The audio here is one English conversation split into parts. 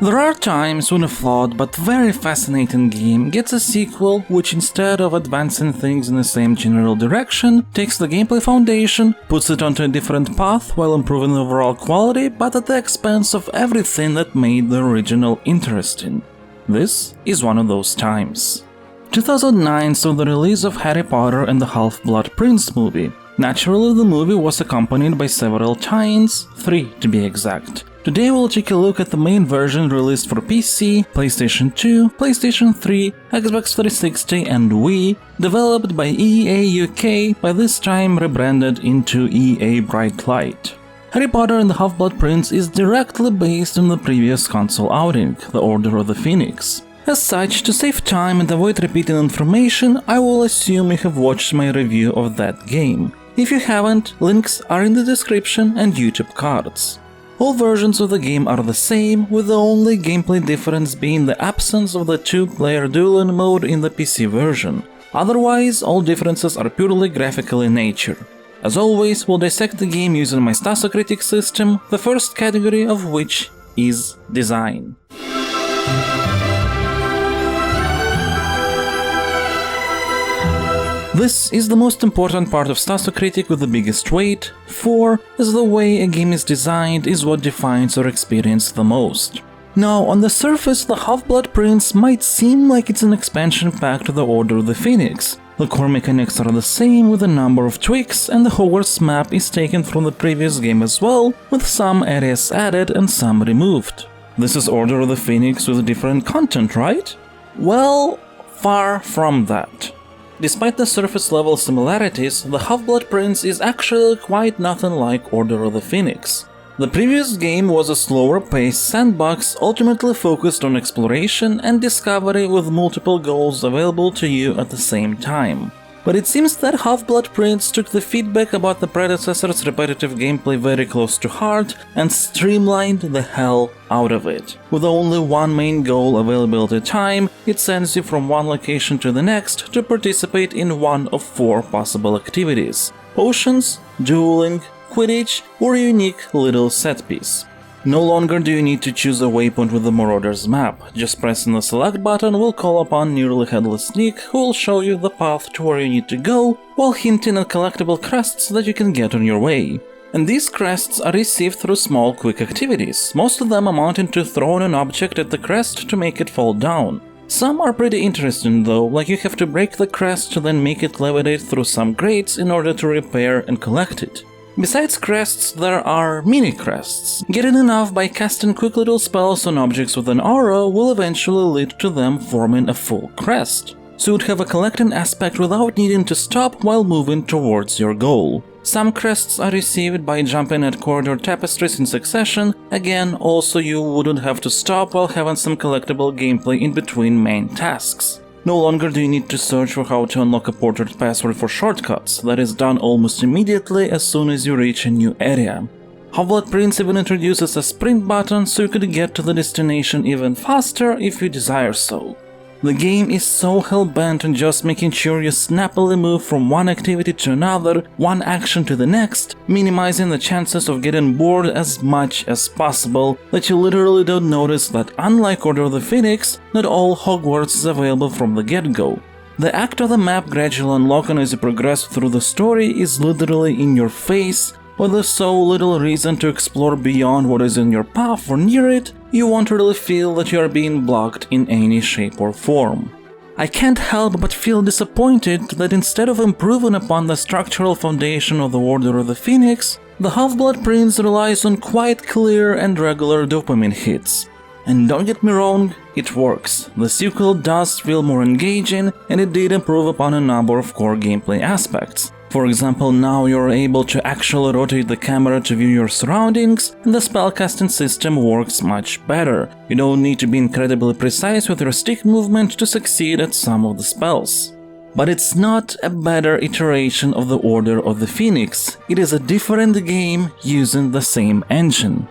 There are times when a flawed but very fascinating game gets a sequel which, instead of advancing things in the same general direction, takes the gameplay foundation, puts it onto a different path while improving the overall quality, but at the expense of everything that made the original interesting. This is one of those times. 2009 saw the release of Harry Potter and the Half-Blood Prince movie. Naturally, the movie was accompanied by several tie-ins, 3 to be exact. Today we'll take a look at the main version released for PC, PlayStation 2, PlayStation 3, Xbox 360 and Wii, developed by EA UK, by this time rebranded into EA Bright Light. Harry Potter and the Half-Blood Prince is directly based on the previous console outing, The Order of the Phoenix. As such, to save time and avoid repeating information, I will assume you have watched my review of that game. If you haven't, links are in the description and YouTube cards. All versions of the game are the same, with the only gameplay difference being the absence of the 2-player dueling mode in the PC version. Otherwise, all differences are purely graphical in nature. As always, we'll dissect the game using my Stasocritic system, the first category of which is design. This is the most important part of Stasocritic with the biggest weight, for as the way a game is designed is what defines our experience the most. Now, on the surface, the Half-Blood Prince might seem like it's an expansion pack to the Order of the Phoenix. The core mechanics are the same with a number of tweaks, and the Hogwarts map is taken from the previous game as well, with some areas added and some removed. This is Order of the Phoenix with different content, right? Well, far from that. Despite the surface-level similarities, the Half-Blood Prince is actually quite nothing like Order of the Phoenix. The previous game was a slower-paced sandbox ultimately focused on exploration and discovery with multiple goals available to you at the same time. But it seems that Half-Blood Prince took the feedback about the predecessor's repetitive gameplay very close to heart and streamlined the hell out of it. With only one main goal available at a time, it sends you from one location to the next to participate in one of 4 possible activities: potions, dueling, Quidditch, or a unique little set piece. No longer do you need to choose a waypoint with the Marauder's map. Just pressing the select button will call upon Nearly Headless Nick, who will show you the path to where you need to go, while hinting at collectible crests that you can get on your way. And these crests are received through small quick activities, most of them amounting to throwing an object at the crest to make it fall down. Some are pretty interesting though, like you have to break the crest to then make it levitate through some grates in order to repair and collect it. Besides crests, there are mini-crests. Getting enough by casting quick little spells on objects with an aura will eventually lead to them forming a full crest. So you'd have a collecting aspect without needing to stop while moving towards your goal. Some crests are received by jumping at corridor tapestries in succession, again also you wouldn't have to stop while having some collectible gameplay in between main tasks. No longer do you need to search for how to unlock a portrait password for shortcuts, that is done almost immediately as soon as you reach a new area. Half-Blood Prince even introduces a sprint button so you could get to the destination even faster if you desire so. The game is so hell-bent on just making sure you snappily move from one activity to another, one action to the next, minimizing the chances of getting bored as much as possible, that you literally don't notice that unlike Order of the Phoenix, not all Hogwarts is available from the get-go. The act of the map gradually unlocking as you progress through the story is literally in your face, with there's so little reason to explore beyond what is in your path or near it, you won't really feel that you are being blocked in any shape or form. I can't help but feel disappointed that instead of improving upon the structural foundation of the Order of the Phoenix, the Half-Blood Prince relies on quite clear and regular dopamine hits. And don't get me wrong, it works. The sequel does feel more engaging, and it did improve upon a number of core gameplay aspects. For example, now you're able to actually rotate the camera to view your surroundings, and the spellcasting system works much better. You don't need to be incredibly precise with your stick movement to succeed at some of the spells. But it's not a better iteration of the Order of the Phoenix, it is a different game using the same engine.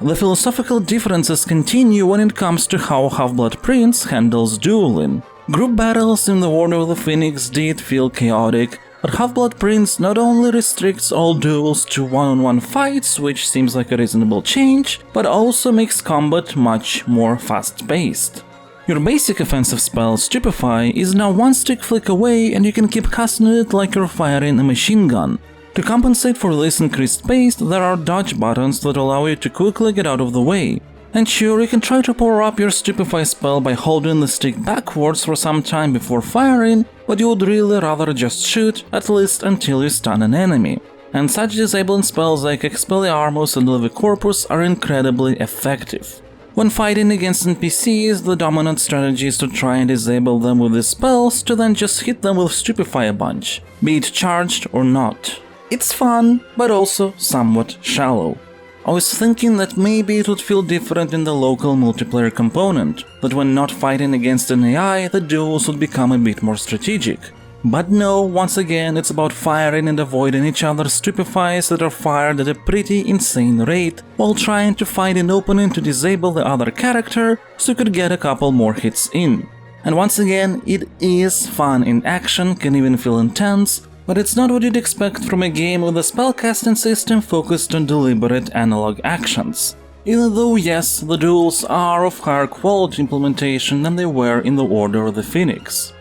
The philosophical differences continue when it comes to how Half-Blood Prince handles dueling. Group battles in the Order of the Phoenix did feel chaotic, But Half-Blood Prince not only restricts all duels to one-on-one fights, which seems like a reasonable change, but also makes combat much more fast-paced. Your basic offensive spell, Stupefy, is now one stick flick away and you can keep casting it like you're firing a machine gun. To compensate for this increased pace, there are dodge buttons that allow you to quickly get out of the way. And sure, you can try to power up your Stupefy spell by holding the stick backwards for some time before firing, but you would really rather just shoot, at least until you stun an enemy. And such disabling spells like Expelliarmus and Levicorpus are incredibly effective. When fighting against NPCs, the dominant strategy is to try and disable them with these spells to then just hit them with Stupefy a bunch, be it charged or not. It's fun, but also somewhat shallow. I was thinking that maybe it would feel different in the local multiplayer component, that when not fighting against an AI, the duels would become a bit more strategic. But no, once again, it's about firing and avoiding each other's Stupefies that are fired at a pretty insane rate, while trying to find an opening to disable the other character so you could get a couple more hits in. And once again, it is fun in action, can even feel intense, but it's not what you'd expect from a game with a spellcasting system focused on deliberate analog actions. Even though yes, the duels are of higher quality implementation than they were in the Order of the Phoenix.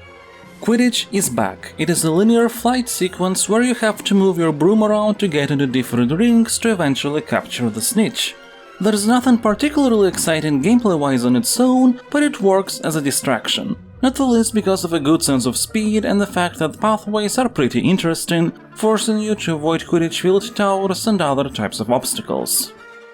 Quidditch is back. It is a linear flight sequence where you have to move your broom around to get into different rings to eventually capture the snitch. There's nothing particularly exciting gameplay-wise on its own, but it works as a distraction. Not the least because of a good sense of speed and the fact that pathways are pretty interesting, forcing you to avoid Quidditch field towers and other types of obstacles.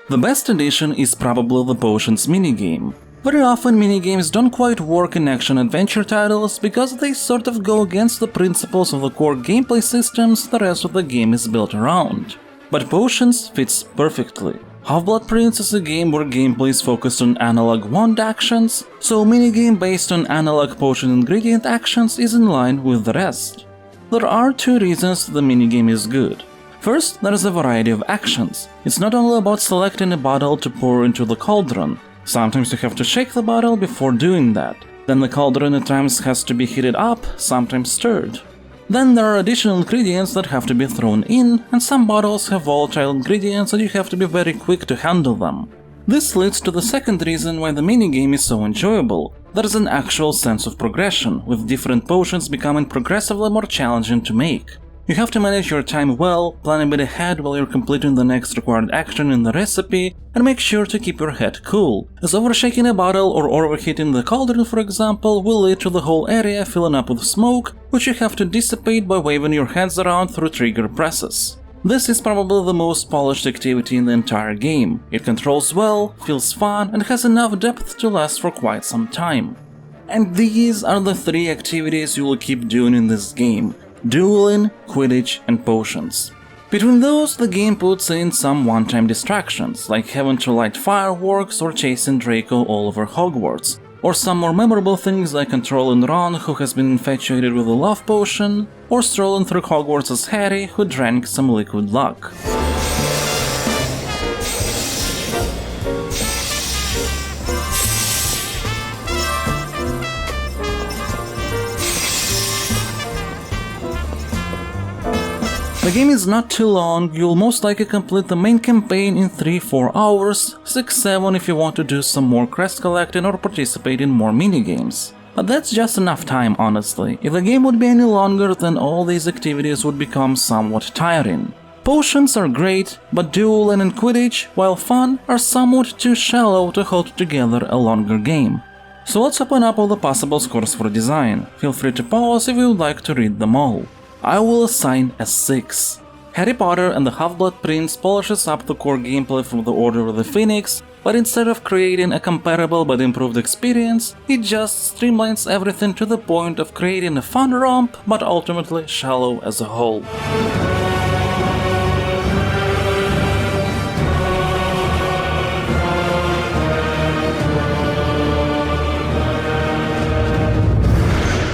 The best addition is probably the Potions minigame. Very often minigames don't quite work in action-adventure titles because they sort of go against the principles of the core gameplay systems the rest of the game is built around. But Potions fits perfectly. Half-Blood Prince is a game where gameplay is focused on analog wand actions, so a minigame based on analog potion ingredient actions is in line with the rest. There are two reasons the minigame is good. First, there is a variety of actions. It's not only about selecting a bottle to pour into the cauldron. Sometimes you have to shake the bottle before doing that. Then the cauldron at times has to be heated up, sometimes stirred. Then there are additional ingredients that have to be thrown in, and some bottles have volatile ingredients and you have to be very quick to handle them. This leads to the second reason why the minigame is so enjoyable. There is an actual sense of progression, with different potions becoming progressively more challenging to make. You have to manage your time well, plan a bit ahead while you're completing the next required action in the recipe, and make sure to keep your head cool, as overshaking a bottle or overheating the cauldron, for example, will lead to the whole area filling up with smoke, which you have to dissipate by waving your hands around through trigger presses. This is probably the most polished activity in the entire game. It controls well, feels fun, and has enough depth to last for quite some time. And these are the three activities you will keep doing in this game: dueling, Quidditch, and Potions. Between those, the game puts in some one-time distractions, like having to light fireworks or chasing Draco all over Hogwarts, or some more memorable things like controlling Ron, who has been infatuated with a love potion, or strolling through Hogwarts as Harry, who drank some liquid luck. The game is not too long, you'll most likely complete the main campaign in 3-4 hours, 6-7 if you want to do some more crest collecting or participate in more minigames. But that's just enough time, honestly. If the game would be any longer, then all these activities would become somewhat tiring. Potions are great, but dueling and Quidditch, while fun, are somewhat too shallow to hold together a longer game. So let's open up all the possible scores for design. Feel free to pause if you would like to read them all. I will assign a 6. Harry Potter and the Half-Blood Prince polishes up the core gameplay from the Order of the Phoenix, but instead of creating a comparable but improved experience, it just streamlines everything to the point of creating a fun romp, but ultimately shallow as a whole.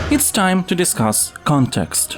It's time to discuss context.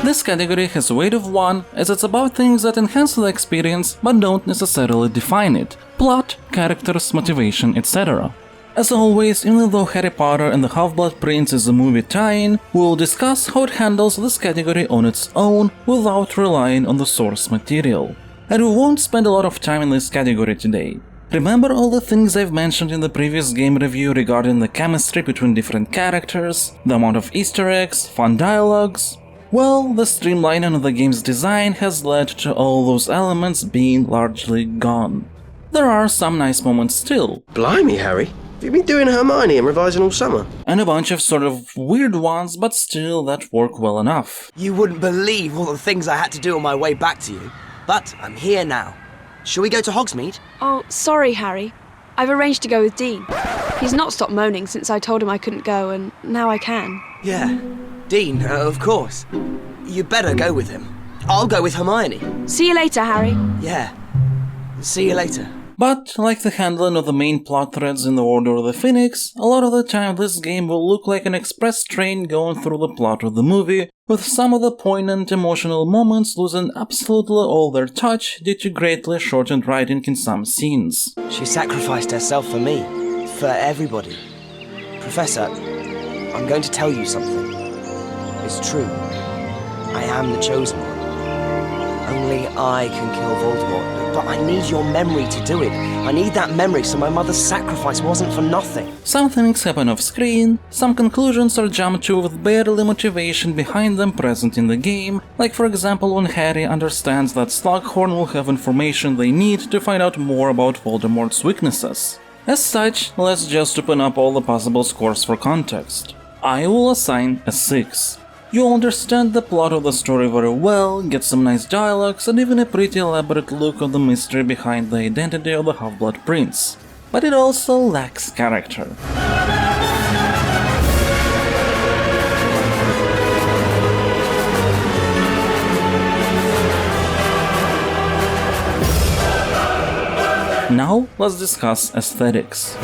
This category has a weight of 1, as it's about things that enhance the experience but don't necessarily define it: plot, characters, motivation, etc. As always, even though Harry Potter and the Half-Blood Prince is a movie tie-in, we'll discuss how it handles this category on its own without relying on the source material. And we won't spend a lot of time in this category today. Remember all the things I've mentioned in the previous game review regarding the chemistry between different characters, the amount of Easter eggs, fun dialogues? Well, the streamlining of the game's design has led to all those elements being largely gone. There are some nice moments still. Blimey, Harry. Have you been doing Hermione and revising all summer? And a bunch of sort of weird ones, but still that work well enough. You wouldn't believe all the things I had to do on my way back to you. But I'm here now. Shall we go to Hogsmeade? Oh, sorry, Harry. I've arranged to go with Dean. He's not stopped moaning since I told him I couldn't go, and now I can. Yeah. Dean, of course. You better go with him. I'll go with Hermione. See you later, Harry. Yeah. See you later. But, like the handling of the main plot threads in the Order of the Phoenix, a lot of the time this game will look like an express train going through the plot of the movie, with some of the poignant emotional moments losing absolutely all their touch due to greatly shortened writing in some scenes. She sacrificed herself for me. For everybody. Professor, I'm going to tell you something. It's true. I am the chosen one. Only I can kill Voldemort, but I need your memory to do it. I need that memory so my mother's sacrifice wasn't for nothing. Some things happen off screen, some conclusions are jumped to with barely motivation behind them present in the game, like for example when Harry understands that Slughorn will have information they need to find out more about Voldemort's weaknesses. As such, let's just open up all the possible scores for context. I will assign a 6. You'll understand the plot of the story very well, get some nice dialogues, and even a pretty elaborate look of the mystery behind the identity of the Half-Blood Prince. But it also lacks character. Now, let's discuss aesthetics.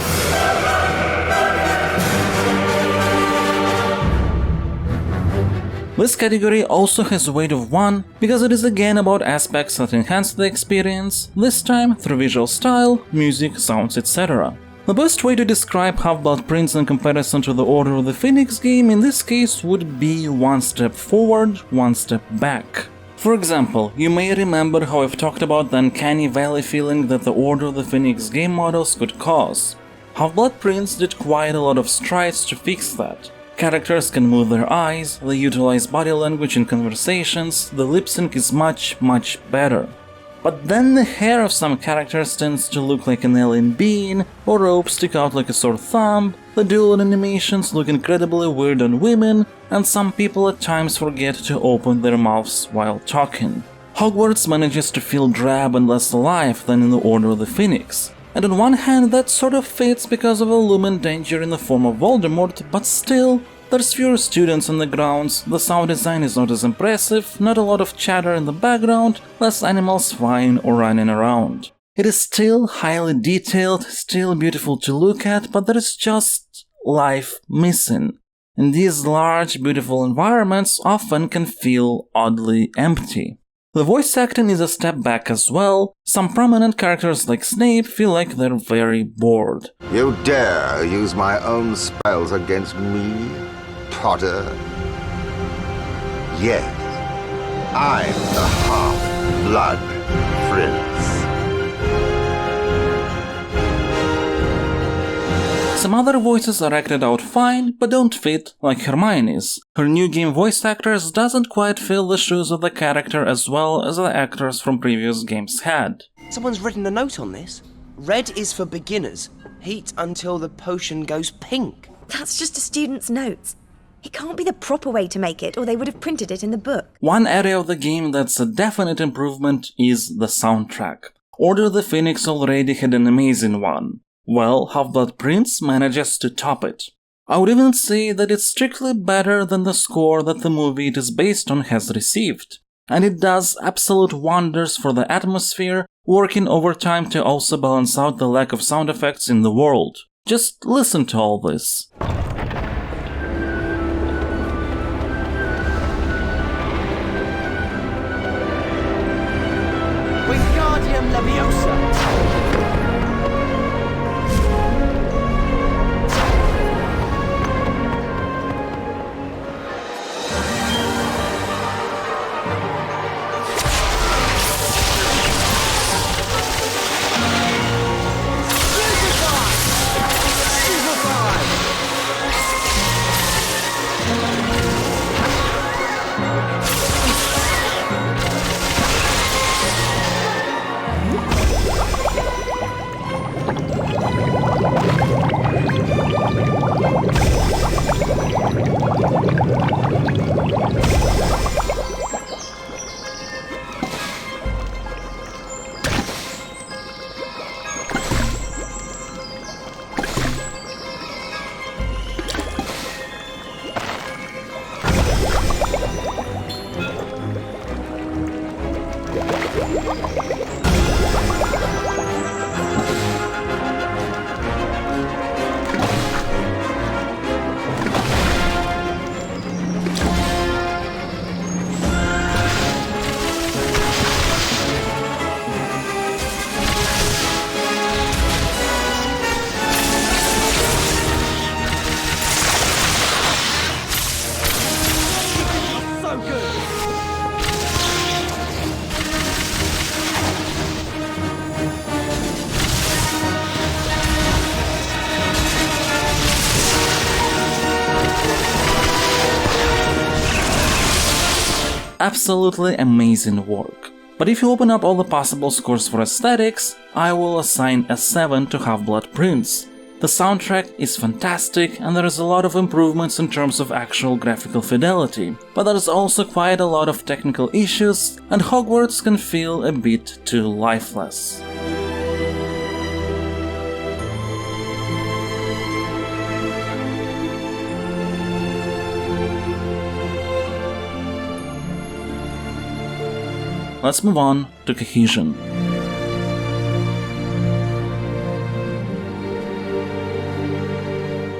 This category also has a weight of 1, because it is again about aspects that enhance the experience, this time through visual style, music, sounds, etc. The best way to describe Half-Blood Prince in comparison to the Order of the Phoenix game in this case would be one step forward, one step back. For example, you may remember how I've talked about the uncanny valley feeling that the Order of the Phoenix game models could cause. Half-Blood Prince did quite a lot of strides to fix that. Characters can move their eyes, they utilize body language in conversations, the lip sync is much better. But then the hair of some characters tends to look like an alien being, or robes stick out like a sore thumb, the dual animations look incredibly weird on women, and some people at times forget to open their mouths while talking. Hogwarts manages to feel drab and less alive than in the Order of the Phoenix. And on one hand that sort of fits because of a looming danger in the form of Voldemort, but still, there's fewer students on the grounds, the sound design is not as impressive, not a lot of chatter in the background, less animals flying or running around. It is still highly detailed, still beautiful to look at, but there is just life missing. And these large, beautiful environments often can feel oddly empty. The voice acting is a step back as well. Some prominent characters like Snape feel like they're very bored. You dare use my own spells against me, Potter? Yes, I'm the Half-Blood Prince. Some other voices are acted out fine, but don't fit, like Hermione's. Her new game voice actors doesn't quite fill the shoes of the character as well as the actors from previous games had. Someone's written a note on this. Red is for beginners. Heat until the potion goes pink. That's just a student's notes. It can't be the proper way to make it, or they would have printed it in the book. One area of the game that's a definite improvement is the soundtrack. Order of the Phoenix already had an amazing one. Well, Half-Blood Prince manages to top it. I would even say that it's strictly better than the score that the movie it is based on has received. And it does absolute wonders for the atmosphere, working overtime to also balance out the lack of sound effects in the world. Just listen to all this. Wingardium Leviosa! Absolutely amazing work. But if you open up all the possible scores for aesthetics, I will assign a 7 to Half-Blood Prince. The soundtrack is fantastic and there is a lot of improvements in terms of actual graphical fidelity, but there is also quite a lot of technical issues and Hogwarts can feel a bit too lifeless. Let's move on to Cohesion.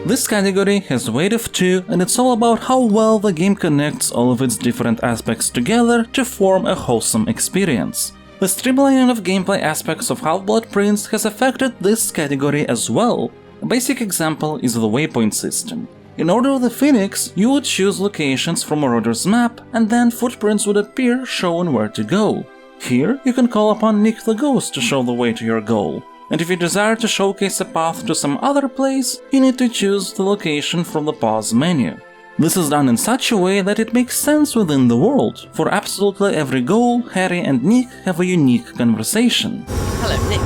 This category has a weight of 2 and it's all about how well the game connects all of its different aspects together to form a wholesome experience. The streamlining of gameplay aspects of Half-Blood Prince has affected this category as well. A basic example is the waypoint system. In Order of the Phoenix, you would choose locations from Marauder's map and then footprints would appear showing where to go. Here, you can call upon Nick the Ghost to show the way to your goal. And if you desire to showcase a path to some other place, you need to choose the location from the pause menu. This is done in such a way that it makes sense within the world. For absolutely every goal, Harry and Nick have a unique conversation. Hello, Nick.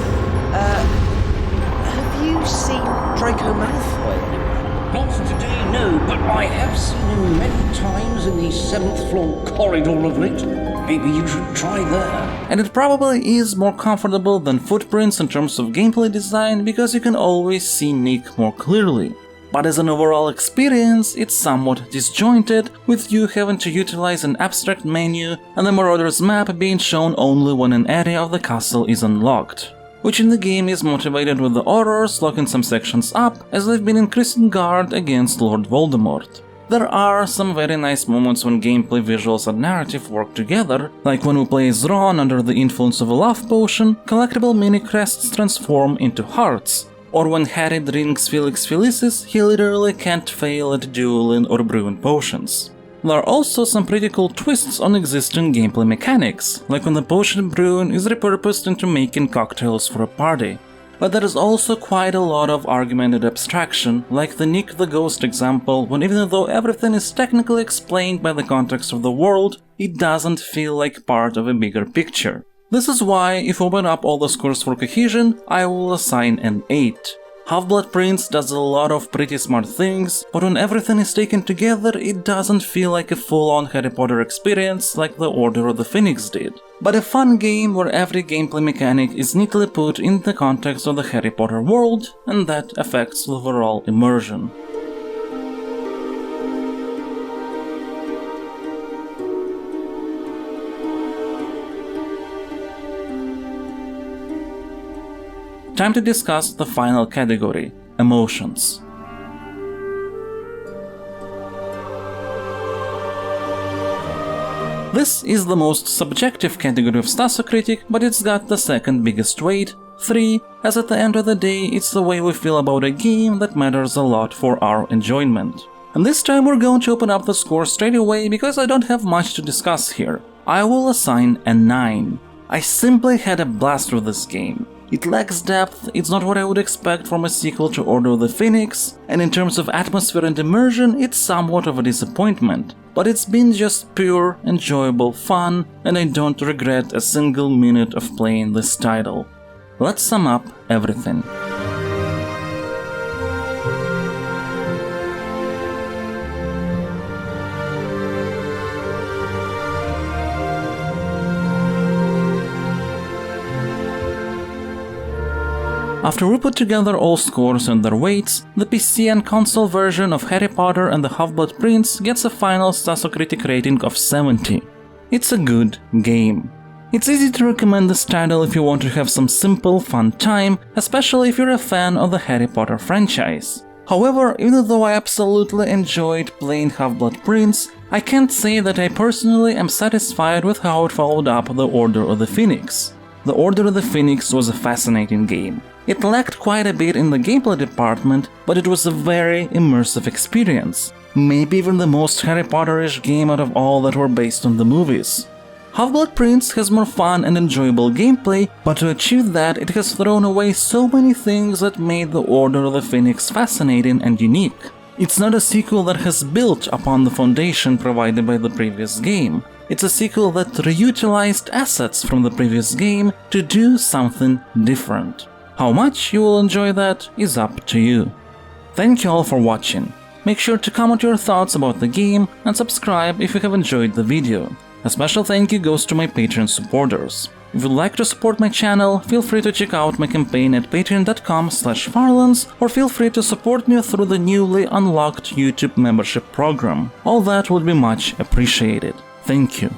Have you seen Draco Malfoy anywhere? Not today, no, but I have seen him many times in the 7th floor corridor of late. Maybe you should try there. And it probably is more comfortable than Footprints in terms of gameplay design because you can always see Nick more clearly. But as an overall experience, it's somewhat disjointed, with you having to utilize an abstract menu and the Marauder's map being shown only when an area of the castle is unlocked, which in the game is motivated with the Aurors locking some sections up as they've been increasing guard against Lord Voldemort. There are some very nice moments when gameplay, visuals and narrative work together, like when we play as Ron under the influence of a love potion, collectible mini-crests transform into hearts, or when Harry drinks Felix Felicis, he literally can't fail at dueling or brewing potions. There are also some pretty cool twists on existing gameplay mechanics, like when the potion brewing is repurposed into making cocktails for a party. But there is also quite a lot of argumented abstraction, like the Nick the Ghost example, when even though everything is technically explained by the context of the world, it doesn't feel like part of a bigger picture. This is why, if we open up all the scores for Cohesion, I will assign an 8. Half-Blood Prince does a lot of pretty smart things, but when everything is taken together, it doesn't feel like a full-on Harry Potter experience like the Order of the Phoenix did. But a fun game where every gameplay mechanic is neatly put in the context of the Harry Potter world, and that affects the overall immersion. Time to discuss the final category, emotions. This is the most subjective category of Stasocritic, but it's got the second biggest weight, 3, as at the end of the day it's the way we feel about a game that matters a lot for our enjoyment. And this time we're going to open up the score straight away because I don't have much to discuss here. I will assign a 9. I simply had a blast with this game. It lacks depth, it's not what I would expect from a sequel to Order of the Phoenix, and in terms of atmosphere and immersion, it's somewhat of a disappointment. But it's been just pure, enjoyable fun, and I don't regret a single minute of playing this title. Let's sum up everything. After we put together all scores and their weights, the PC and console version of Harry Potter and the Half-Blood Prince gets a final Stasocritic rating of 70. It's a good game. It's easy to recommend this title if you want to have some simple, fun time, especially if you're a fan of the Harry Potter franchise. However, even though I absolutely enjoyed playing Half-Blood Prince, I can't say that I personally am satisfied with how it followed up The Order of the Phoenix. The Order of the Phoenix was a fascinating game. It lacked quite a bit in the gameplay department, but it was a very immersive experience. Maybe even the most Harry Potter-ish game out of all that were based on the movies. Half-Blood Prince has more fun and enjoyable gameplay, but to achieve that, it has thrown away so many things that made The Order of the Phoenix fascinating and unique. It's not a sequel that has built upon the foundation provided by the previous game. It's a sequel that reutilized assets from the previous game to do something different. How much you will enjoy that is up to you. Thank you all for watching. Make sure to comment your thoughts about the game and subscribe if you have enjoyed the video. A special thank you goes to my Patreon supporters. If you'd like to support my channel, feel free to check out my campaign at patreon.com/farlands, or feel free to support me through the newly unlocked YouTube membership program. All that would be much appreciated. Thank you.